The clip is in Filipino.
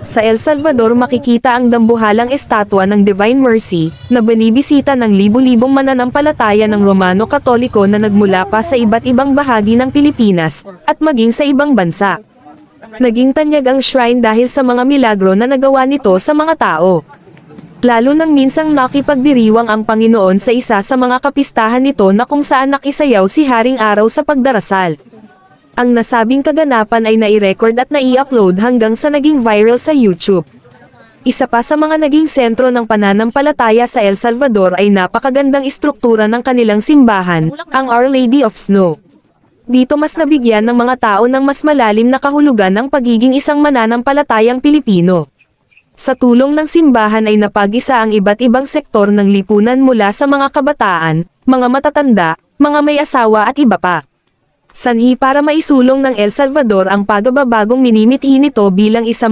Sa El Salvador makikita ang dambuhalang estatwa ng Divine Mercy, na binibisita ng libu-libong mananampalataya ng Romano Katoliko na nagmula pa sa iba't ibang bahagi ng Pilipinas, at maging sa ibang bansa. Naging tanyag ang shrine dahil sa mga milagro na nagawa nito sa mga tao. Lalo nang minsang nakipagdiriwang ang Panginoon sa isa sa mga kapistahan nito na kung saan nakisayaw si Haring Araw sa pagdarasal. Ang nasabing kaganapan ay nai-record at nai-upload hanggang sa naging viral sa YouTube. Isa pa sa mga naging sentro ng pananampalataya sa El Salvador ay napakagandang istruktura ng kanilang simbahan, ang Our Lady of Snow. Dito mas nabigyan ng mga tao ng mas malalim na kahulugan ng pagiging isang mananampalatayang Pilipino. Sa tulong ng simbahan ay napag-isa ang iba't ibang sektor ng lipunan mula sa mga kabataan, mga matatanda, mga may asawa at iba pa. Sanhi para maisulong ng El Salvador ang pagbabagong minimithi nito bilang isang